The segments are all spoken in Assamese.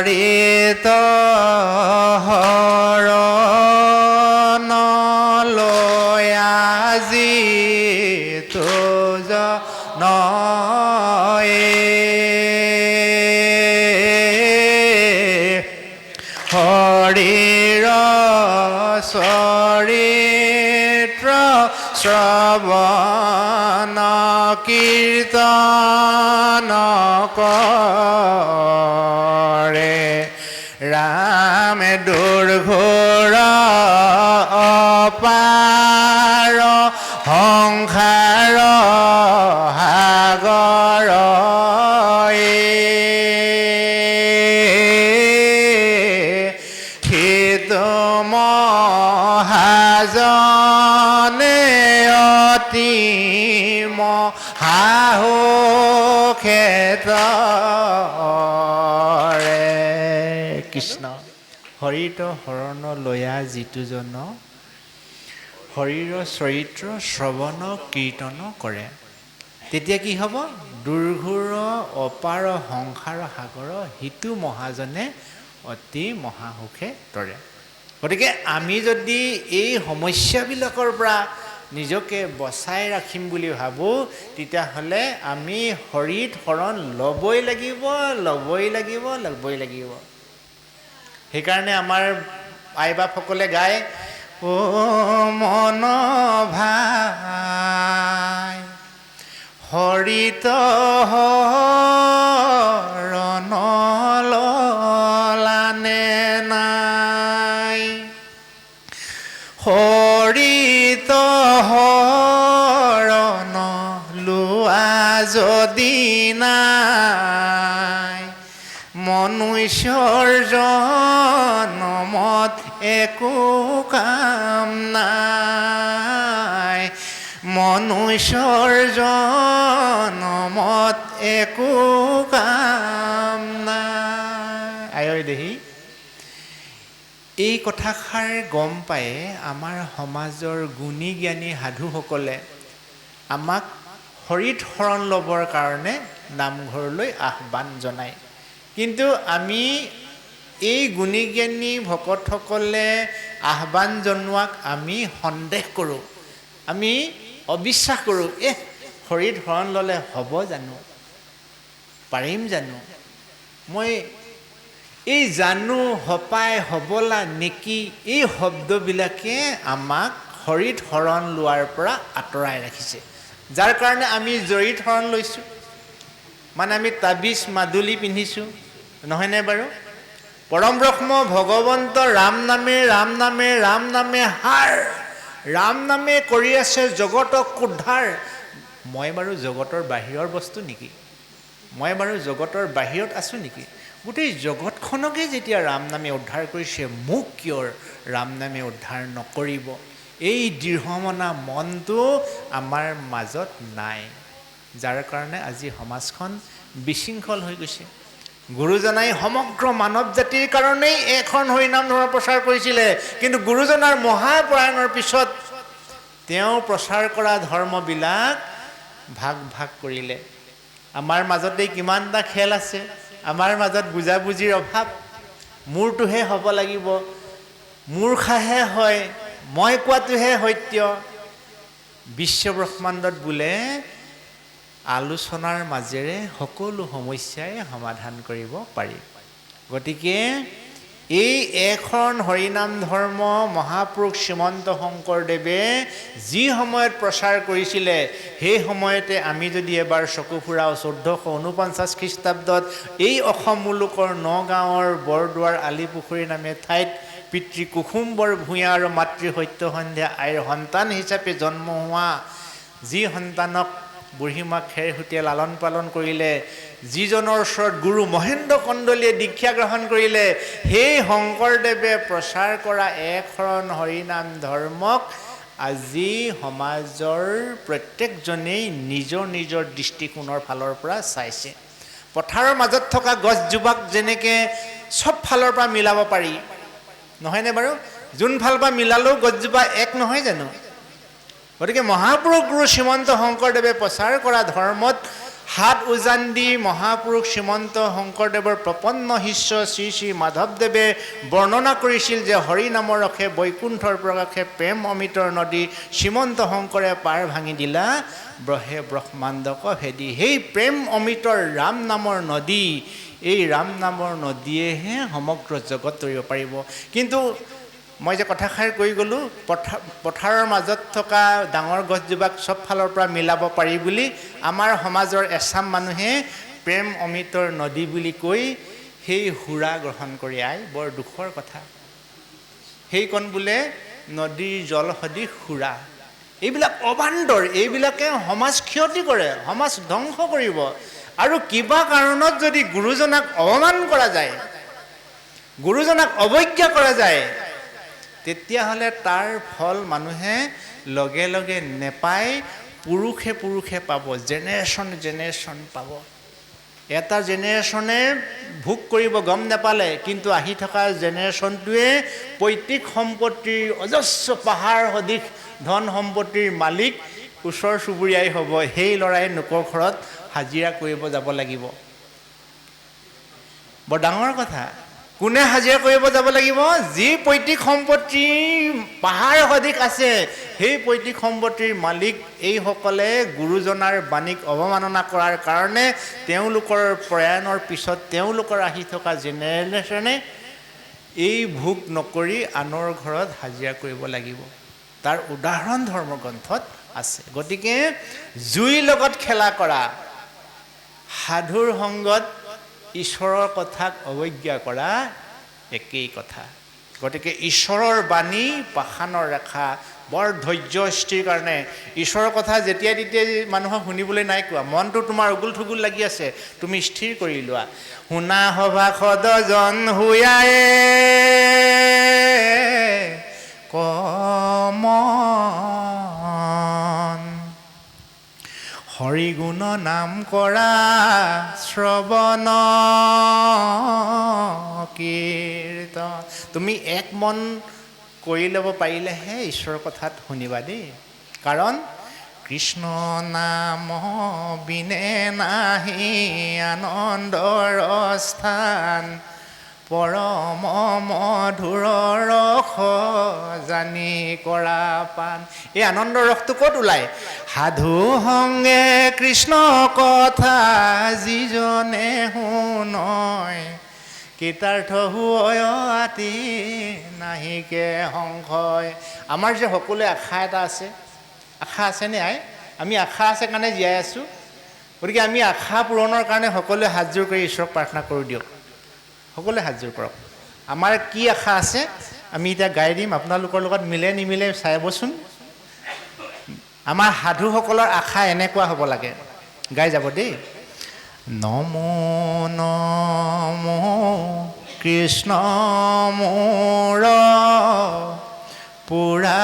হৰিত হৰণ লৈ আজি তুজ হৰিৰ চৰিত্ৰ শ্ৰৱণ কীৰ্তন কৰে ৰামে দুৰ্ঘোৰ অপাৰ সংসাৰ সাগৰ মহাজনে অতি মহাসুখেতৰে কৃষ্ণ হৰিত হৰণ লয়া যিটো জন হৰিৰ চৰিত্ৰ শ্ৰৱণ কীৰ্তন কৰে তেতিয়া কি হ'ব দুৰ্ঘোৰ অপাৰ সংসাৰ সাগৰ সিটো মহাজনে অতি মহাসুখে তৰে গতিকে আমি যদি এই সমস্যাবিলাকৰ পৰা নিজকে বচাই ৰাখিম বুলি ভাবোঁ তেতিয়াহ'লে আমি হৰিত শৰণ ল'বই লাগিব সেইকাৰণে আমাৰ আই বাপসকলে গায় ও মন ভাই হৰিত হৰণ ললানে নাই হৰিত হৰণ লোৱা যদি নাই মনুষ্যৰ জনমত একো কাম নাই মনুষ্যৰ জনমত একো কাম নাই আয়ৈ দেহি এই কথাষাৰ গম পাই আমাৰ সমাজৰ গুণী জ্ঞানী সাধুসকলে আমাক হৰিত শৰণ ল'বৰ কাৰণে নামঘৰলৈ আহ্বান জনায় কিন্তু আমি এই গুণী জ্ঞানী ভকতসকলে আহ্বান জনোৱাক আমি সন্দেহ কৰোঁ আমি অবিশ্বাস কৰোঁ হৰিত শৰণ ল'লে হ'ব জানো পাৰিম জানো মই এই জানো হপাই হবলা নেকি এই শব্দবিলাকে আমাক হৰিত শৰণ লোৱাৰ পৰা আঁতৰাই ৰাখিছে যাৰ কাৰণে আমি জৰিত শৰণ লৈছোঁ মানে আমি তাবিজ মাদুলি পিন্ধিছোঁ নহয়নে বাৰু পৰম ব্ৰহ্ম ভগৱন্ত ৰাম নামে হাৰ ৰাম নামে কৰি আছে জগতক উদ্ধাৰ মই বাৰু জগতৰ বাহিৰৰ বস্তু নেকি মই বাৰু জগতৰ বাহিৰত আছোঁ নেকি গোটেই জগতখনকে যেতিয়া ৰাম নামে উদ্ধাৰ কৰিছে মোক কিয় ৰাম নামে উদ্ধাৰ নকৰিব এই দৃঢ়মনা মনটো আমাৰ মাজত নাই যাৰ কাৰণে আজি সমাজখন বিশৃংখল হৈ গৈছে গুৰুজনাই সমগ্ৰ মানৱ জাতিৰ কাৰণেই এখন হৰিনাম ধৰ্ম প্ৰচাৰ কৰিছিলে কিন্তু গুৰুজনাৰ মহাপ্ৰয়াণৰ পিছত তেওঁ প্ৰচাৰ কৰা ধৰ্মবিলাক ভাগ ভাগ কৰিলে আমাৰ মাজতেই কিমানটা খেল আছে আমাৰ মাজত বুজাবুজিৰ অভাৱ মোৰটোহে হ'ব লাগিব মূৰ্খাহে হয় মই কোৱাটোহে সত্য বিশ্বব্ৰহ্মাণ্ডত বোলে আলোচনাৰ মাজেৰে সকলো সমস্যাই সমাধান কৰিব পাৰি গতিকে এই এখন হৰিনাম ধৰ্ম মহাপুৰুষ শ্ৰীমন্ত শংকৰদেৱে যি সময়ত প্ৰচাৰ কৰিছিলে সেই সময়তে আমি যদি এবাৰ চকু ফুৰাওঁ 1449 খ্ৰীষ্টাব্দত এই অসম মুলুকৰ নগাঁৱৰ বৰদুৱাৰ আলিপুখুৰী নামে ঠাইত পিতৃ কুসুম্বৰ ভূঞা আৰু মাতৃ সত্যসন্ধ্যা আইৰ সন্তান হিচাপে জন্ম হোৱা যি সন্তানক বুঢ়ীমা খেৰসুতীয়ে লালন পালন কৰিলে যিজনৰ ওচৰত গুৰু মহেন্দ্ৰ কন্দলীয়ে দীক্ষা গ্ৰহণ কৰিলে সেই শংকৰদেৱে প্ৰচাৰ কৰা একশৰণ হৰিনাম ধৰ্মক আজি সমাজৰ প্ৰত্যেকজনেই নিজৰ দৃষ্টিকোণৰ ফালৰ পৰা চাইছে পথাৰৰ মাজত থকা গছজোপাক যেনেকৈ চব ফালৰ পৰা মিলাব পাৰি নহয়নে বাৰু যোন ফালৰ পৰা মিলালেও গছজোপা এক নহয় জানো গতিকে মহাপুৰুষ গুৰু শ্ৰীমন্ত শংকৰদেৱে প্ৰচাৰ কৰা ধৰ্মত হাত উজান দি মহাপুৰুষ শ্ৰীমন্ত শংকৰদেৱৰ প্ৰপন্ন শিষ্য শ্ৰী শ্ৰী মাধৱদেৱে বৰ্ণনা কৰিছিল যে হৰি নামৰ ৰসে বৈকুণ্ঠৰ প্ৰকাশে প্ৰেম অমৃতৰ নদী শ্ৰীমন্ত শংকৰে পাৰ ভাঙি দিলা ব্ৰহে ব্ৰহ্মাণ্ডক ভেদি। সেই প্ৰেম অমৃতৰ ৰাম নামৰ নদী, এই ৰাম নামৰ নদীয়েহে সমগ্ৰ জগত তৰিব পাৰিব। কিন্তু মই যে কথাষাৰ কৈ গ'লোঁ, পথাৰৰ মাজত থকা ডাঙৰ গছজোপাক চব ফালৰ পৰা মিলাব পাৰি বুলি আমাৰ সমাজৰ এচাম মানুহে প্ৰেম অমৃতৰ নদী বুলি কৈ সেই সুৰা গ্ৰহণ কৰি আই, বৰ দুখৰ কথা। সেইকণ বোলে নদীৰ জল সদৃশ সুৰা। এইবিলাক অবান্দৰ, এইবিলাকে সমাজ ক্ষতি কৰে, সমাজ ধ্বংস কৰিব। আৰু কিবা কাৰণত যদি গুৰুজনাক অপমান কৰা যায়, গুৰুজনাক অৱজ্ঞা কৰা যায়, তেতিয়াহ'লে তাৰ ফল মানুহে লগে লগে নেপায়, পুৰুষে পুৰুষে পাব, জেনেৰেশ্যন পাব। এটা জেনেৰেশ্যনে ভোগ কৰিব গম নেপালে, কিন্তু আহি থকা জেনেৰেশ্যনটোৱে পৈতৃক সম্পত্তিৰ অজস্ৰ পাহাৰ সদৃশ ধন সম্পত্তিৰ মালিক ওচৰ চুবুৰীয়াই হ'ব। সেই ল'ৰাই লোকৰ ঘৰত হাজিৰা কৰিব যাব লাগিব। বৰ ডাঙৰ কথা। কোনে হাজিৰা কৰিব যাব লাগিব? যি পৈতৃক সম্পত্তিৰ পাহাৰ সদৃশ আছে, সেই পৈতৃক সম্পত্তিৰ মালিক এইসকলে গুৰুজনাৰ বাণীক অৱমাননা কৰাৰ কাৰণে তেওঁলোকৰ প্ৰয়াণৰ পিছত তেওঁলোকৰ আহি থকা জেনেৰেশ্যনে এই ভোগ নকৰি আনৰ ঘৰত হাজিৰা কৰিব লাগিব। তাৰ উদাহৰণ ধৰ্মগ্ৰন্থত আছে। গতিকে জুইৰ লগত খেলা কৰা, সাধুৰ সংগত ঈশ্বৰৰ কথাক অৱজ্ঞা কৰা একেই কথা। গতিকে ঈশ্বৰৰ বাণী পাষাণৰ ৰেখা, বৰ ধৈৰ্য স্থিৰ কাৰণে। ঈশ্বৰৰ কথা যেতিয়াই তেতিয়াই মানুহক শুনিবলৈ নাই কোৱা। মনটো তোমাৰ উগুল থুগুল লাগি আছে, তুমি স্থিৰ কৰি লোৱা। শুনা সভাসদ জন হুয়ায়ে কমন, হৰিগুণ নাম কৰা শ্ৰৱণ কীৰ্তন। তুমি এক মন কৰি ল'ব পাৰিলেহে ঈশ্বৰৰ কথাত শুনিবা দেই। কাৰণ কৃষ্ণ নাম বিনে নাহি আনন্দৰ স্থান, পৰম মধুৰ ৰস জানি কৰা পান। এই আনন্দৰ ৰসটো ক'ত ওলায়? সাধু সংগে কৃষ্ণ কথা যিজনে শুনয়, কৃতাৰ্থ হয় আতি নাহিকে সংশয়। আমাৰ যে সকলোৱে আশা এটা আছে, আশা আছেনে আই? আমি আশা আছে কাৰণে জীয়াই আছোঁ। গতিকে আমি আশা পূৰণৰ কাৰণে সকলোৱে হাতযোৰ কৰি ঈশ্বৰক প্ৰাৰ্থনা কৰোঁ দিয়ক। সকলোৱে হাতযোৰ কৰক। আমাৰ কি আশা আছে আমি এতিয়া গাই দিম, আপোনালোকৰ লগত মিলে নিমিলে চাইবচোন। আমাৰ সাধুসকলৰ আশা এনেকুৱা হ'ব লাগে। গাই যাব দেই। নমো নমো কৃষ্ণ মোৰ পুৰা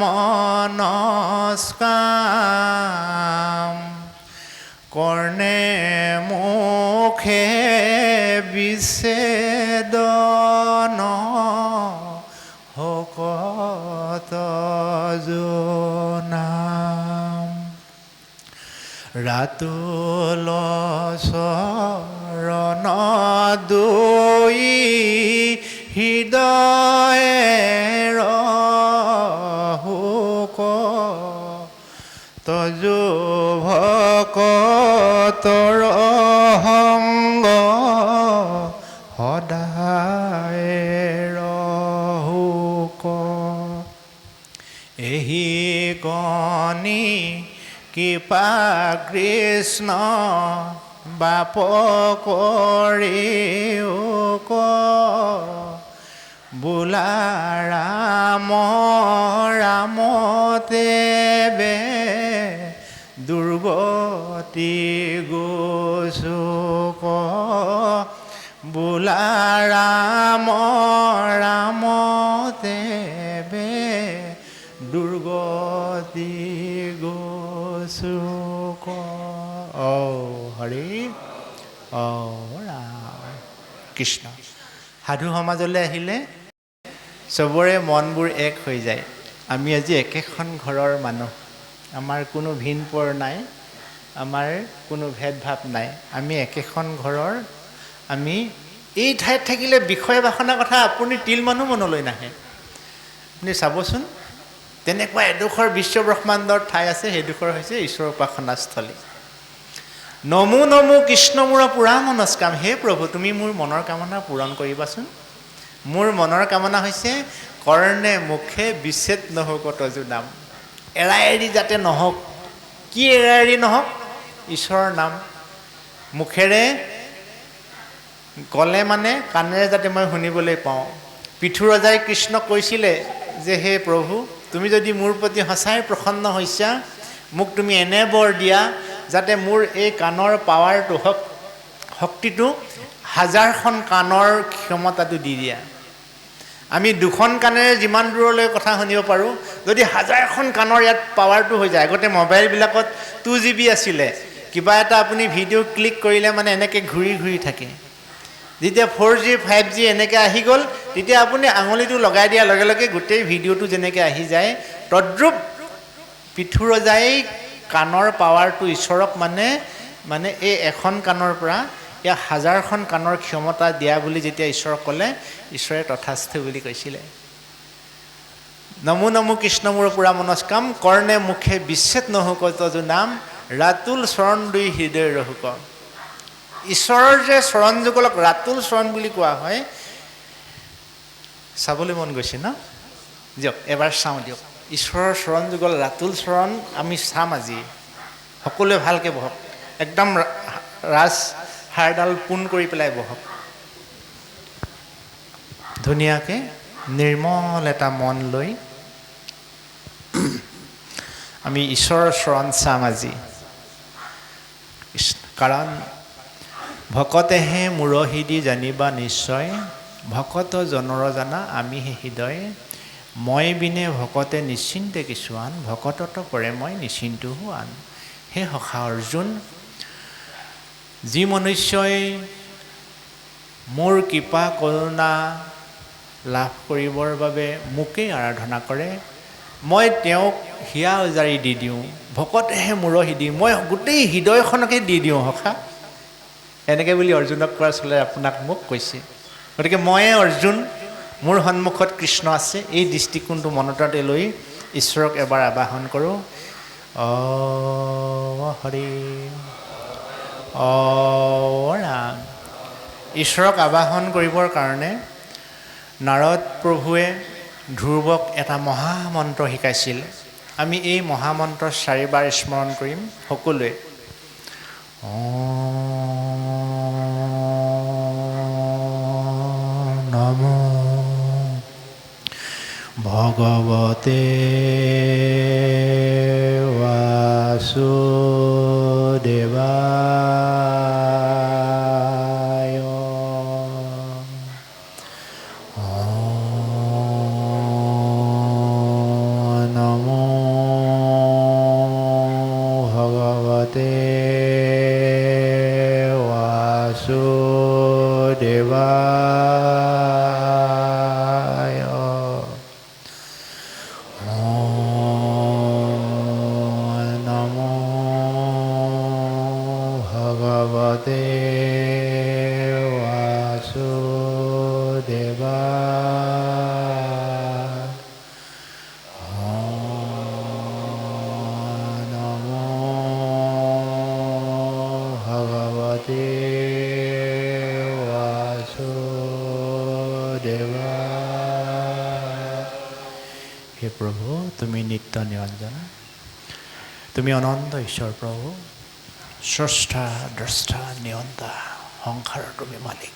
মনস্কাম, কৰ্ণে মুখে বিচ্ছেদন শকত জনাম, ৰাতুল চৰণ দুই হৃদয়েৰ শোক, তজু ভকতৰ সংগ সদায় ৰহুক, এহি কণি কৃপা কৃষ্ণ বাপ কৰিওক, বোলা ৰাম ৰামতেবে দুৰ্গতি গোচুক, বোলা ৰাম ৰামতেবে দুৰ্গতি গোচুক। ও হৰি ও ৰাম কৃষ্ণ। সাধু সমাজলৈ আহিলে চবৰে মনবোৰ এক হৈ যায়। আমি আজি একেখন ঘৰৰ মানুহ, আমাৰ কোনো ভিন পৰ নাই, আমাৰ কোনো ভেদভাৱ নাই। আমি একেখন ঘৰৰ, আমি এই ঠাইত থাকিলে বিষয় বাসনাৰ কথা আপুনি তিল মানুহ মনলৈ নাহে। আপুনি চাবচোন, তেনেকুৱা এডোখৰ বিশ্ব ব্ৰহ্মাণ্ডৰ ঠাই আছে, সেইডোখৰ হৈছে ঈশ্বৰ উপাসনাস্থলী। নমো নমো কৃষ্ণ মোৰ পুৰা মনস্কাম। হে প্ৰভু, তুমি মোৰ মনৰ কামনা পূৰণ কৰিবাচোন। মোৰ মনৰ কামনা হৈছে কৰ্ণে মুখে বিচ্ছেদ নহওক তজু নাম। এৰা এৰি যাতে নহওক। কি এৰা এৰি নহওক? ঈশ্বৰৰ নাম মুখেৰে ক'লে মানে কাণেৰে যাতে মই শুনিবলৈ পাওঁ। পৃথু ৰজাই কৃষ্ণক কৈছিলে যে হে প্ৰভু, তুমি যদি মোৰ প্ৰতি সঁচাই প্ৰসন্ন হৈছা, মোক তুমি এনে বৰ দিয়া যাতে মোৰ এই কাণৰ পাৱাৰটো শক্তিটো 1000খন কাণৰ ক্ষমতাটো দি দিয়া। আমি 2খন কাণেৰে যিমান দূৰলৈ কথা শুনিব পাৰোঁ, যদি 1000খন কাণৰ ইয়াত পাৱাৰটো হৈ যায়। আগতে মোবাইলবিলাকত 2GB আছিলে, কিবা এটা আপুনি ভিডিঅ' ক্লিক কৰিলে মানে এনেকৈ ঘূৰি ঘূৰি থাকে। যেতিয়া 4G 5G এনেকৈ আহি গ'ল, তেতিয়া আপুনি আঙুলিটো লগাই দিয়াৰ লগে লগে গোটেই ভিডিঅ'টো যেনেকৈ আহি যায়, তদ্ৰূপ পৃথু ৰজাই কাণৰ পাৱাৰটো ঈশ্বৰক মানে এই এখন কাণৰ পৰা ইয়াক 1000খন কাণৰ ক্ষমতা দিয়া বুলি যেতিয়া ঈশ্বৰক ক'লে, ঈশ্বৰে তথাস্থ বুলি কৈছিলে। নমো নমো কৃষ্ণ মোৰ পুৰা মনস্কাম, কৰ্ণে মুখে বিচ্ছেদ নহওক তজু নাম, ৰাতুল চৰণ দুই হৃদয় ৰহুক। ঈশ্বৰৰ যে চৰণ যুগলক ৰাতুল চৰণ বুলি কোৱা হয়, চাবলৈ মন গৈছে ন? দিয়ক এবাৰ চাওঁ দিয়ক। ঈশ্বৰৰ চৰণ যুগল ৰাতুল চৰণ আমি চাম আজি। সকলোৱে ভালকৈ বহক, একদম ৰাজ হাড়ডাল পোন কৰি পেলাই বহক। ধুনীয়াকৈ নিৰ্মল এটা মন লৈ আমি ঈশ্বৰৰ চৰণ চাম আজি। কাৰণ ভকতেহে মূৰহিদি জানিবা নিশ্চয়, ভকত জনৰ জানা আমিহে হৃদয়। মই বিনে ভকতে নিশ্চিন্তে কিছুৱান, ভকতত কৰে মই নিশ্চিন্তু হোৱান। হে সখা অৰ্জুন, যি মনুষ্যই মোৰ কৃপা কৰোণা লাভ কৰিবৰ বাবে মোকেই আৰাধনা কৰে, মই তেওঁক হিয়া উজাৰি দি দিওঁ। ভকতেহে মূৰহিদি, মই গোটেই হৃদয়খনকে দি দিওঁ সখা। এনেকৈ বুলি অৰ্জুনক কোৱাৰ চলে আপোনাক মোক কৈছে। গতিকে ময়ে অৰ্জুন, মোৰ সন্মুখত কৃষ্ণ আছে, এই দৃষ্টিকোণটো মনতে লৈ ঈশ্বৰক এবাৰ আবাহন কৰোঁ। হৰি ৰাম। ঈশ্বৰক আবাহন কৰিবৰ কাৰণে নাৰদ প্ৰভুৱে ধ্ৰুৱক এটা মহামন্ত্ৰ শিকাইছিল। আমি এই মহামন্ত্ৰ 4বাৰ স্মৰণ কৰিম সকলোৱে। নমো ভগৱতে বাসুদেৱায়। নমো ভগৱতে বাসুদেৱায়। নমো ভগৱতে বাসুদেৱায়। নমো ভগৱতে বাসুদেৱায়। হে প্ৰভু, তুমি নিত্য নিৰঞ্জন, তুমি অনন্ত ঈশ্বৰ প্ৰভু, স্ৰষ্টা দ্ৰষ্টা নিয়ন্তা, সংসাৰৰ তুমি মালিক।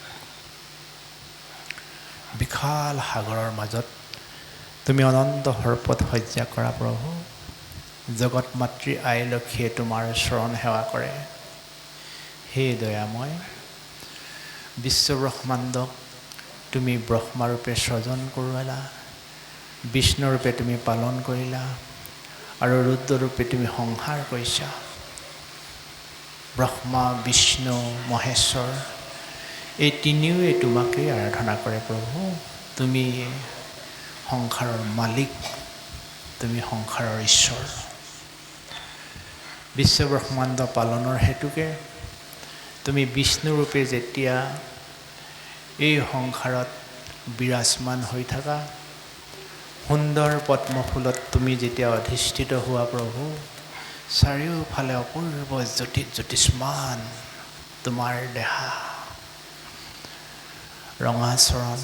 বিশাল সাগৰৰ মাজত তুমি অনন্ত সৰ্পত শয্যা কৰা প্ৰভু। জগত মাতৃ আই লক্ষ্মীয়ে তোমাৰ চৰণ সেৱা কৰে। হে দয়াময়, বিশ্ব ব্ৰহ্মাণ্ডক তুমি ব্ৰহ্মাৰূপে সৃজন কৰোৱালা, বিষ্ণুৰূপে তুমি পালন কৰিলা, আৰু ৰুদ্ৰৰূপে তুমি সংহাৰ কৰিছা। ব্ৰহ্মা বিষ্ণু মহেশ্বৰ এই তিনিওৱে তোমাকেই আৰাধনা কৰে প্ৰভু। তুমি সংসাৰৰ মালিক, তুমি সংসাৰৰ ঈশ্বৰ। বিশ্বব্ৰহ্মাণ্ড পালনৰ হেতুকে তুমি বিষ্ণুৰূপে যেতিয়া এই সংসাৰত বিৰাজমান হৈ থাকা, সুন্দৰ পদ্মফুলত তুমি যেতিয়া অধিষ্ঠিত হোৱা প্ৰভু, চাৰিওফালে অপূৰ্ব জ্যোতিষ্মান তোমাৰ দেহা, ৰঙা চৰণ,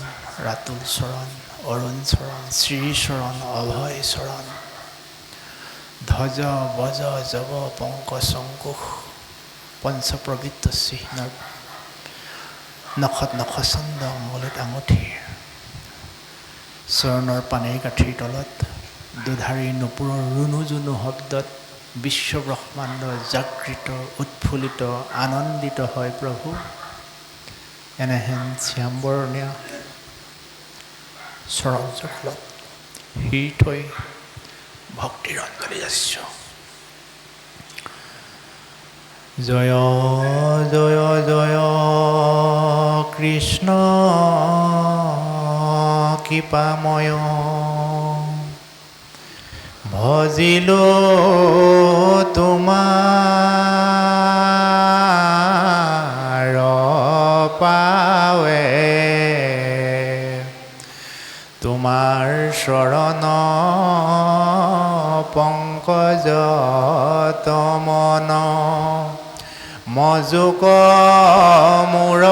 ৰাতুল চৰণ, অৰুণ চৰণ, শ্ৰীচৰণ, অভয় চৰণ, ধ্বজ বজ জব পংক শংকুশ, পঞ্চপ্ৰবৃত্ত চিহ্ন, নখত নখচন্দ, আঙুলিত আঙুঠি, চৰণৰ পানীৰ কাঠিৰ তলত দুধাৰী নুপুৰৰ ৰুণু জুনু শব্দত বিশ্বব্ৰহ্মাণ্ড জাগৃত, উৎফুল্লিত, আনন্দিত হয় প্ৰভু। এনেহেন শ্যামবৰণীয়া চৰণযুগলত শিৰ থৈ ভক্তিৰ অঞ্জলি যাচিছোঁ। জয় জয় জয় কৃষ্ণ কৃপাময়, ভজিলো তোমাৰ পাৱে, তোমাৰ চৰণ পংকজত মন, মজুক মূৰ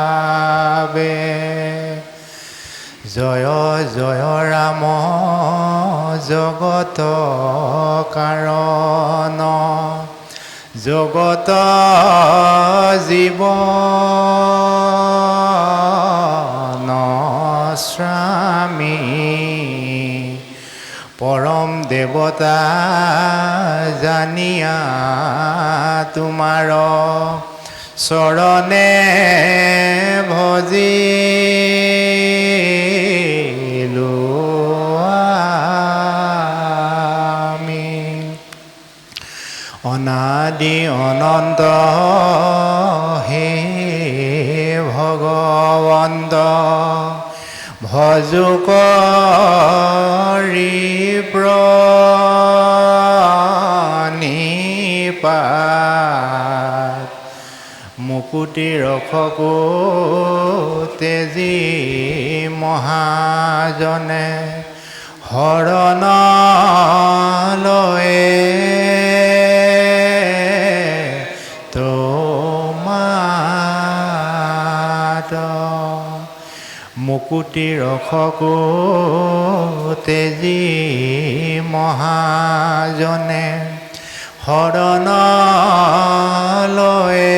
স্বভাৱে, জয় জয় ৰাম জগত কাৰণ, জগত জীৱন স্বামী, পৰম দেৱতা জানিয়া তোমাৰ চৰণে ভজিলো আমি। অনাদি অনন্ত হে ভগৱন্ত, ভজো কৰি প্ৰণিপাত, মুকুতি ৰখকো তেজী মহাজনে, শৰণ লয়ে তোমাত, মুকুতি ৰখকো তেজী মহাজনে, শৰণ লয়ে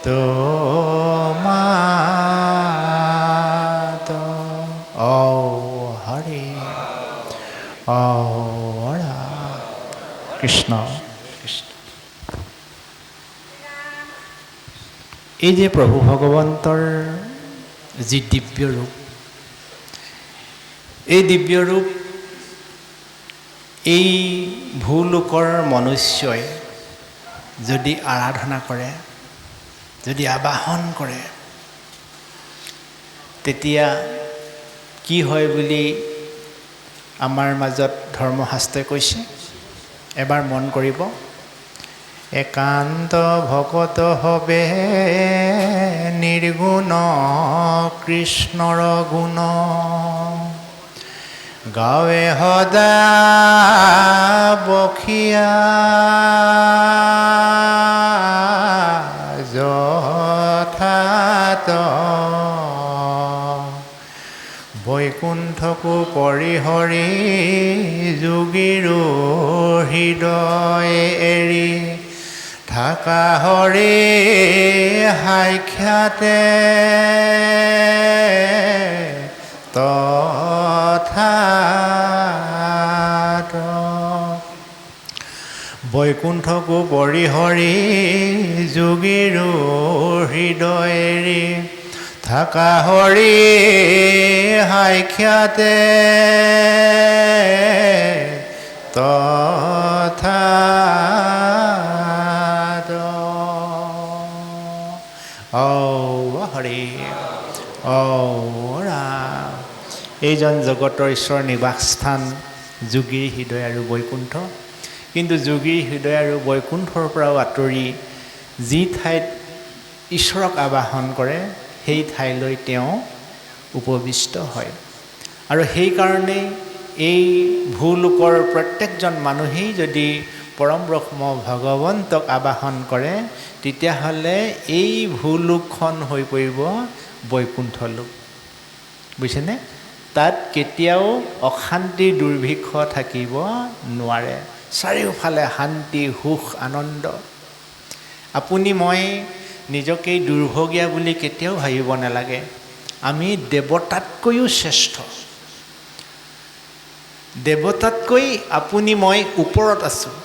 তোমাত। ঔ হৰি ঔ ৰাধা কৃষ্ণ কৃষ্ণ। এই যে প্ৰভু ভগৱন্তৰ যি দিব্য ৰূপ, এই দিব্য ৰূপ এই ভূলোকৰ মনুষ্যই যদি আৰাধনা কৰে, যদি আবাহন কৰে, তেতিয়া কি হয় বুলি আমাৰ মাজত ধৰ্মশাস্ত্ৰই কৈছে। এবাৰ মন কৰিব। একান্ত ভকত হবে নিৰ্গুণ কৃষ্ণৰ গুণ, গাৱে সদা বখিয়া যথাত, বৈকুণ্ঠকো পৰিহৰি যোগীৰো হৃদয় এৰি, থাকা হৰি সাক্ষাতে তথাত, বৈকুণ্ঠকো পৰিহৰি যোগীৰো হৃদয় এৰি, থাকা হৰি সাক্ষাতে তথাত। ঔ হৰি ঔ ৰাম এইজন জগতৰ ঈশ্বৰ নিবাসস্থান যোগীৰ হৃদয় আৰু বৈকুণ্ঠ। কিন্তু যোগীৰ হৃদয় আৰু বৈকুণ্ঠৰ পৰাও আঁতৰি যি ঠাইত ঈশ্বৰক আবাহন কৰে সেই ঠাইলৈ তেওঁ উপবিষ্ট হয়। আৰু সেইকাৰণেই এই ভূলোকৰ প্ৰত্যেকজন মানুহেই যদি পৰম ব্ৰহ্ম ভগৱন্তক আবাহন কৰে তেতিয়াহ'লে এই ভূলোকখন হৈ পৰিব বৈকুণ্ঠ লোক। বুজিছেনে? তাত কেতিয়াও অশান্তিৰ দুৰ্ভিক্ষ থাকিব নোৱাৰে। চাৰিওফালে শান্তি, সুখ, আনন্দ। আপুনি মই নিজকেই দুৰ্ভগীয়া বুলি কেতিয়াও ভাবিব নালাগে। আমি দেৱতাতকৈও শ্ৰেষ্ঠ। দেৱতাতকৈ আপুনি মই ওপৰত আছোঁ।